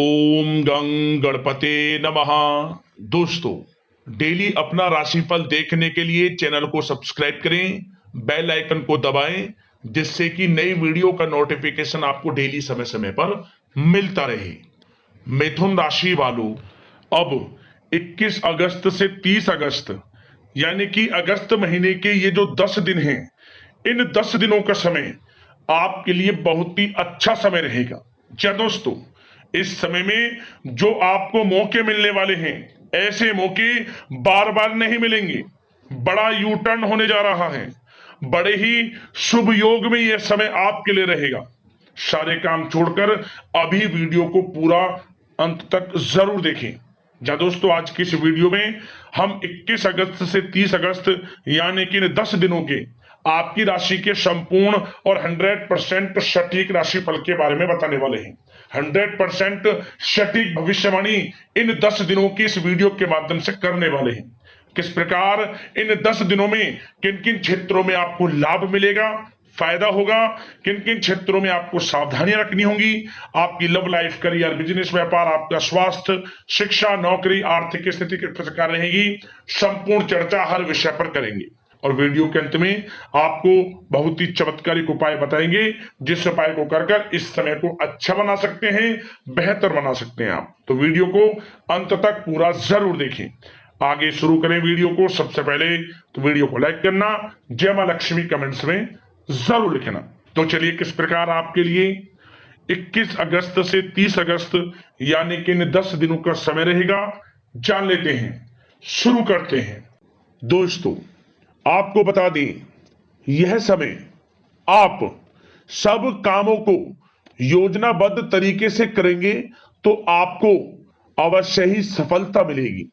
ओम गं गणपते नमः। दोस्तों, डेली अपना राशिफल देखने के लिए चैनल को सब्सक्राइब करें, बेल आइकन को दबाएं, जिससे कि नई वीडियो का नोटिफिकेशन आपको डेली समय समय पर मिलता रहे। मिथुन राशि वालों, अब 21 अगस्त से 30 अगस्त यानी कि अगस्त महीने के ये जो 10 दिन हैं, इन 10 दिनों का समय आपके लिए बहुत ही अच्छा समय रहेगा। क्या दोस्तों, इस समय में जो आपको मौके मिलने वाले हैं, ऐसे मौके बार बार नहीं मिलेंगे। बड़ा यू टर्न होने जा रहा है। बड़े ही शुभ योग में यह समय आपके लिए रहेगा। सारे काम छोड़कर अभी वीडियो को पूरा अंत तक जरूर देखें। जा दोस्तों, आज की इस वीडियो में हम 21 अगस्त से 30 अगस्त यानी कि 10 दिनों के आपकी राशि के संपूर्ण और 100% सटीक राशिफल के बारे में बताने वाले हैं। 100% सटीक भविष्यवाणी इन 10 दिनों की इस वीडियो के माध्यम से करने वाले हैं। किस प्रकार इन 10 दिनों में किन किन क्षेत्रों में आपको लाभ मिलेगा, फायदा होगा, किन किन क्षेत्रों में आपको सावधानियां रखनी होंगी, आपकी लव लाइफ, करियर, बिजनेस, व्यापार, आपका स्वास्थ्य, शिक्षा, नौकरी, आर्थिक स्थिति किस प्रकार रहेगी, संपूर्ण चर्चा हर विषय पर करेंगे। और वीडियो के अंत में आपको बहुत ही चमत्कारिक उपाय बताएंगे, जिस उपाय को कर इस समय को अच्छा बना सकते हैं, बेहतर बना सकते हैं आप। तो वीडियो को अंत तक पूरा जरूर देखें। आगे शुरू करें वीडियो को। सबसे पहले तो वीडियो को लाइक करना, जय मां लक्ष्मी कमेंट्स में जरूर लिखना। तो चलिए, किस प्रकार आपके लिए 21 अगस्त से 30 अगस्त यानी कि इन 10 दिनों का समय रहेगा, जान लेते हैं। शुरू करते हैं। दोस्तों, आपको बता दें, यह समय आप सब कामों को योजनाबद्ध तरीके से करेंगे तो आपको अवश्य ही सफलता मिलेगी।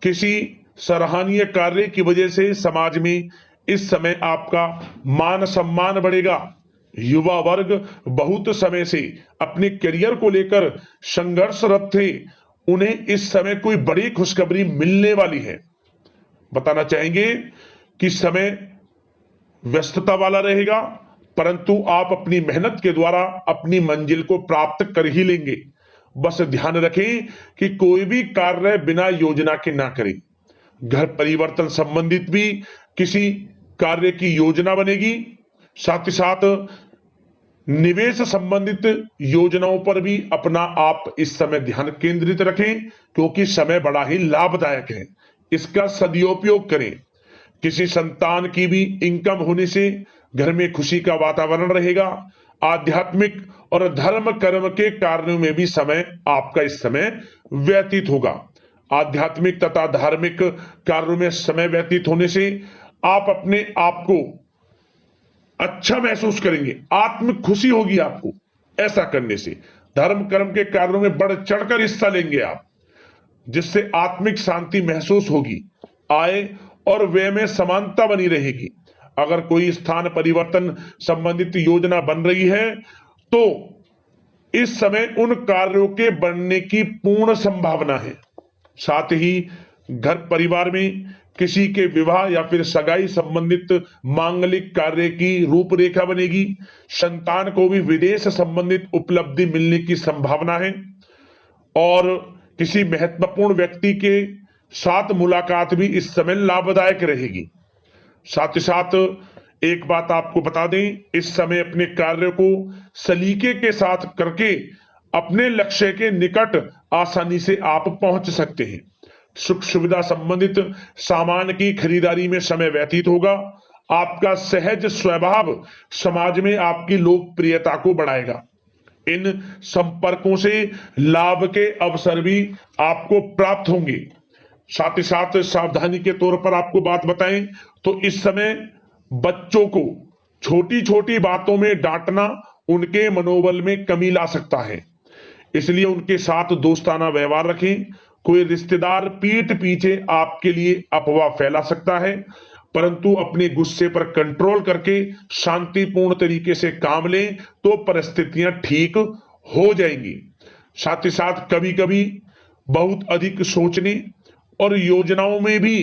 किसी सराहनीय कार्य की वजह से समाज में इस समय आपका मान सम्मान बढ़ेगा। युवा वर्ग बहुत समय से अपने करियर को लेकर संघर्षरत थे, उन्हें इस समय कोई बड़ी खुशखबरी मिलने वाली है। बताना चाहेंगे कि समय व्यस्तता वाला रहेगा, परंतु आप अपनी मेहनत के द्वारा अपनी मंजिल को प्राप्त कर ही लेंगे। बस ध्यान रखें कि कोई भी कार्य बिना योजना के ना करें। घर परिवर्तन संबंधित भी किसी कार्य की योजना बनेगी। साथ ही साथ निवेश संबंधित योजनाओं पर भी अपना आप इस समय ध्यान केंद्रित रखें, क्योंकि समय बड़ा ही लाभदायक है। इसका सदुपयोग करें। किसी संतान की भी इनकम होने से घर में खुशी का वातावरण रहेगा। आध्यात्मिक और धर्म कर्म के कार्यों में भी समय आपका इस समय व्यतीत होगा। आध्यात्मिक तथा धार्मिक कार्यों में समय व्यतीत होने से आप अपने आप को अच्छा महसूस करेंगे, आत्म खुशी होगी आपको। ऐसा करने से धर्म कर्म के कार्यों में बढ़ चढ़कर हिस्सा लेंगे आप, जिससे आत्मिक शांति महसूस होगी। आय और व्यय में समानता बनी रहेगी। अगर कोई स्थान परिवर्तन संबंधित योजना बन रही है तो इस समय उन कार्यों के बनने की पूर्ण संभावना है। साथ ही घर परिवार में किसी के विवाह या फिर सगाई संबंधित मांगलिक कार्य की रूपरेखा बनेगी। संतान को भी विदेश संबंधित उपलब्धि मिलने की संभावना है और किसी महत्वपूर्ण व्यक्ति के साथ मुलाकात भी इस समय लाभदायक रहेगी। साथ ही साथ एक बात आपको बता दें, इस समय अपने कार्य को सलीके के साथ करके अपने लक्ष्य के निकट आसानी से आप पहुंच सकते हैं। सुख सुविधा संबंधित सामान की खरीदारी में समय व्यतीत होगा। आपका सहज स्वभाव समाज में आपकी लोकप्रियता को बढ़ाएगा। इन संपर्कों से लाभ के अवसर भी आपको प्राप्त होंगे। साथ ही साथ सावधानी के तौर पर आपको बात बताएं तो इस समय बच्चों को छोटी छोटी बातों में डांटना उनके मनोबल में कमी ला सकता है, इसलिए उनके साथ दोस्ताना व्यवहार रखें। कोई रिश्तेदार पीठ पीछे आपके लिए अफवाह फैला सकता है, परंतु अपने गुस्से पर कंट्रोल करके शांतिपूर्ण तरीके से काम लें तो परिस्थितियां ठीक हो जाएंगी। साथ ही साथ कभी कभी बहुत अधिक सोचने और योजनाओं में भी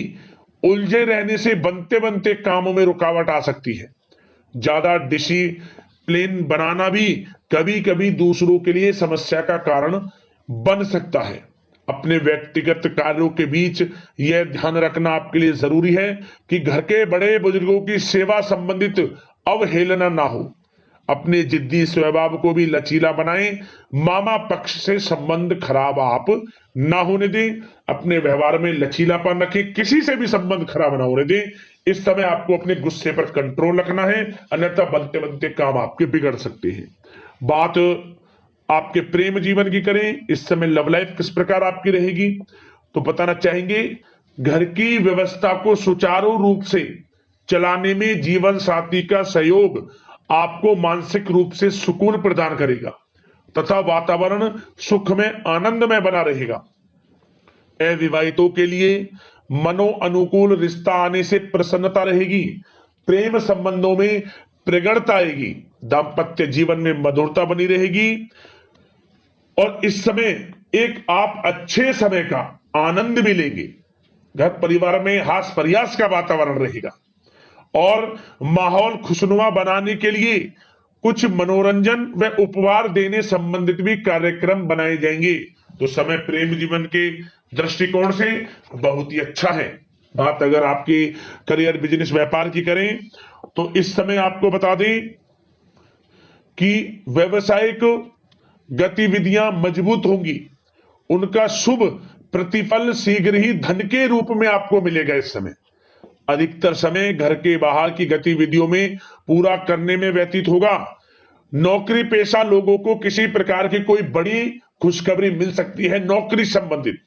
उलझे रहने से बनते बनते कामों में रुकावट आ सकती है। ज्यादा डिसिप्लिन बनाना भी कभी कभी दूसरों के लिए समस्या का कारण बन सकता है। अपने व्यक्तिगत कार्यों के बीच यह ध्यान रखना आपके लिए जरूरी है कि घर के बड़े बुजुर्गों की सेवा संबंधित अवहेलना ना हो। अपने जिद्दी स्वभाव को भी लचीला बनाएं। मामा पक्ष से संबंध खराब आप ना होने दें। अपने व्यवहार में लचीलापन रखें, किसी से भी संबंध खराब ना होने दें। इस समय आपको अपने गुस्से पर कंट्रोल रखना है, अन्यथा बनते बनते काम आपके बिगड़ सकते हैं। बात आपके प्रेम जीवन की करें, इस समय लव लाइफ किस प्रकार आपकी रहेगी, तो बताना चाहेंगे घर की व्यवस्था को सुचारू रूप से चलाने में जीवन साथी का सहयोग आपको मानसिक रूप से सुकून प्रदान करेगा तथा वातावरण सुख में आनंद में बना रहेगा। अविवाहितों के लिए मनो अनुकूल रिश्ता आने से प्रसन्नता रहेगी। प्रेम संबंधों में प्रगढ़ता आएगी। दाम्पत्य जीवन में मधुरता बनी रहेगी और इस समय एक आप अच्छे समय का आनंद भी लेंगे। घर परिवार में हास प्रयास का वातावरण रहेगा और माहौल खुशनुमा बनाने के लिए कुछ मनोरंजन व उपहार देने संबंधित भी कार्यक्रम बनाए जाएंगे। तो समय प्रेम जीवन के दृष्टिकोण से बहुत ही अच्छा है। बात अगर आपकी करियर बिजनेस व्यापार की करें तो इस समय आपको बता दें कि व्यवसायिक गतिविधियां मजबूत होंगी। उनका शुभ प्रतिफल शीघ्र ही धन के रूप में आपको मिलेगा। इस समय अधिकतर समय घर के बाहर की गतिविधियों में पूरा करने में व्यतीत होगा। नौकरी पेशा लोगों को किसी प्रकार की कोई बड़ी खुशखबरी मिल सकती है। नौकरी संबंधित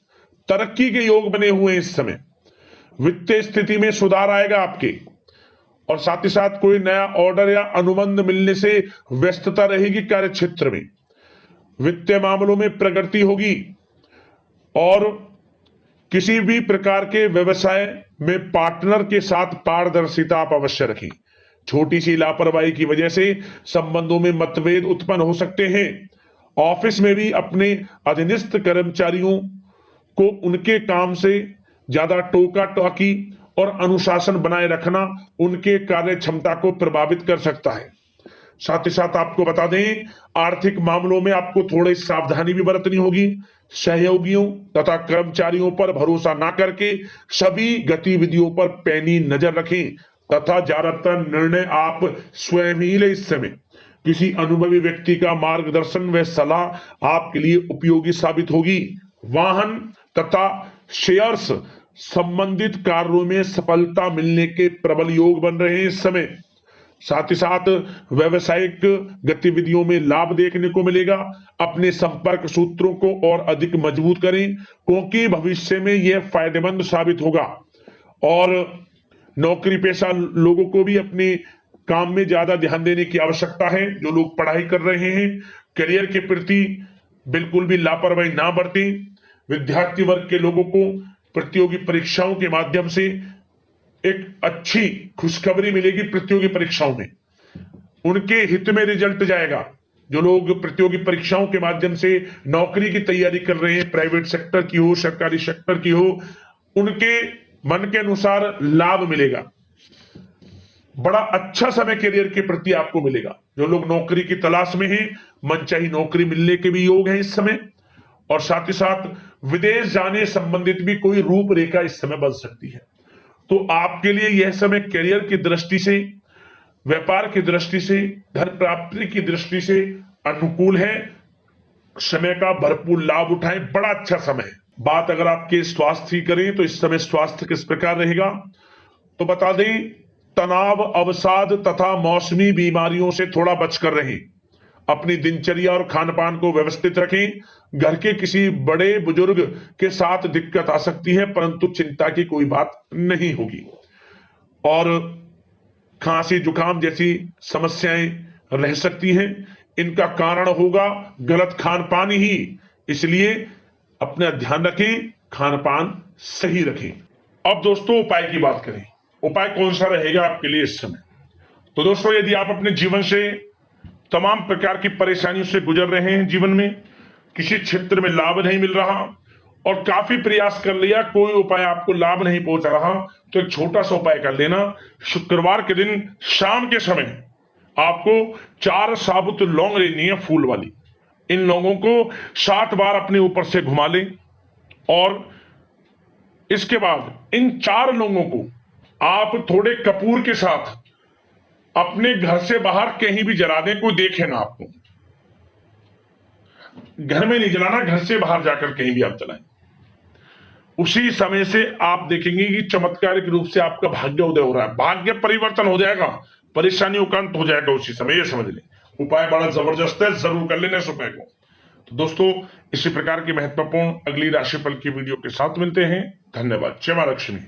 तरक्की के योग बने हुए हैं। इस समय वित्तीय स्थिति में सुधार आएगा आपके, और साथ ही साथ कोई नया ऑर्डर या अनुबंध मिलने से व्यस्तता रहेगी। कार्य क्षेत्र में वित्तीय मामलों में प्रगति होगी और किसी भी प्रकार के व्यवसाय में पार्टनर के साथ पारदर्शिता आप अवश्य रखें। छोटी सी लापरवाही की वजह से संबंधों में मतभेद उत्पन्न हो सकते हैं। ऑफिस में भी अपने अधीनस्थ कर्मचारियों को उनके काम से ज्यादा टोका टाकी और अनुशासन बनाए रखना उनके कार्य क्षमता को प्रभावित कर सकता है। साथ ही साथ आपको बता दें आर्थिक मामलों में आपको थोड़ी सावधानी भी बरतनी होगी। सहयोगियों तथा कर्मचारियों पर भरोसा ना करके सभी गतिविधियों पर पैनी नजर रखें तथा ज्यादातर निर्णय आप स्वयं ही लें। इस समय किसी अनुभवी व्यक्ति का मार्गदर्शन व सलाह आपके लिए उपयोगी साबित होगी। वाहन तथा शेयर्स संबंधित कार्यों में सफलता मिलने के प्रबल योग बन रहे हैं इस समय। साथ ही साथ व्यवसायिक गतिविधियों में लाभ देखने को मिलेगा। अपने संपर्क सूत्रों को और अधिक मजबूत करें क्योंकि भविष्य में यह फायदेमंद साबित होगा। और नौकरी पेशा लोगों को भी अपने काम में ज्यादा ध्यान देने की आवश्यकता है। जो लोग पढ़ाई कर रहे हैं करियर के प्रति बिल्कुल भी लापरवाही ना बरतें। विद्यार्थी वर्ग के लोगों को प्रतियोगी परीक्षाओं के माध्यम से एक अच्छी खुशखबरी मिलेगी। प्रतियोगी परीक्षाओं में उनके हित में रिजल्ट जाएगा। जो लोग प्रतियोगी परीक्षाओं के माध्यम से नौकरी की तैयारी कर रहे हैं, प्राइवेट सेक्टर की हो सरकारी सेक्टर की हो, उनके मन के अनुसार लाभ मिलेगा। बड़ा अच्छा समय करियर के प्रति आपको मिलेगा। जो लोग नौकरी की तलाश में हैं मनचाही नौकरी मिलने के भी योग है इस समय। और साथ ही साथ विदेश जाने संबंधित भी कोई रूपरेखा इस समय बन सकती है। तो आपके लिए यह समय करियर की दृष्टि से, व्यापार की दृष्टि से, धन प्राप्ति की दृष्टि से अनुकूल है। समय का भरपूर लाभ उठाएं, बड़ा अच्छा समय है। बात अगर आपके स्वास्थ्य की करें तो इस समय स्वास्थ्य किस प्रकार रहेगा, तो बता दें तनाव, अवसाद तथा मौसमी बीमारियों से थोड़ा बचकर रहें। अपनी दिनचर्या और खान पान को व्यवस्थित रखें। घर के किसी बड़े बुजुर्ग के साथ दिक्कत आ सकती है परंतु चिंता की कोई बात नहीं होगी। और खांसी जुकाम जैसी समस्याएं रह सकती हैं, इनका कारण होगा गलत खान पान ही। इसलिए अपना ध्यान रखें, खान पान सही रखें। अब दोस्तों उपाय की बात करें। उपाय कौन सा रहेगा आपके लिए इस समय, तो दोस्तों यदि आप अपने जीवन से तमाम प्रकार की परेशानियों से गुजर रहे हैं, जीवन में किसी क्षेत्र में लाभ नहीं मिल रहा और काफी प्रयास कर लिया, कोई उपाय आपको लाभ नहीं पहुंचा रहा, तो एक छोटा सा उपाय कर लेना। शुक्रवार के दिन शाम के समय आपको 4 साबुत लौंग लेनी है, फूल वाली। इन लोगों को 7 बार अपने ऊपर से घुमा लें और इसके बाद इन 4 लोगों को आप थोड़े कपूर के साथ अपने घर से बाहर कहीं भी जला दें, कोई देखे ना आपको। घर में नहीं जलाना, घर से बाहर जाकर कहीं भी आप जलाएं। उसी समय से आप देखेंगे कि चमत्कारिक रूप से आपका भाग्य उदय हो रहा है, भाग्य परिवर्तन हो जाएगा, परेशानियों का अंत हो जाएगा उसी समय। ये समझ लें, उपाय बड़ा जबरदस्त है, जरूर कर लेना इस उपाय को। तो दोस्तों, इसी प्रकार की महत्वपूर्ण अगली राशिफल की वीडियो के साथ मिलते हैं। धन्यवाद। जय मां लक्ष्मी।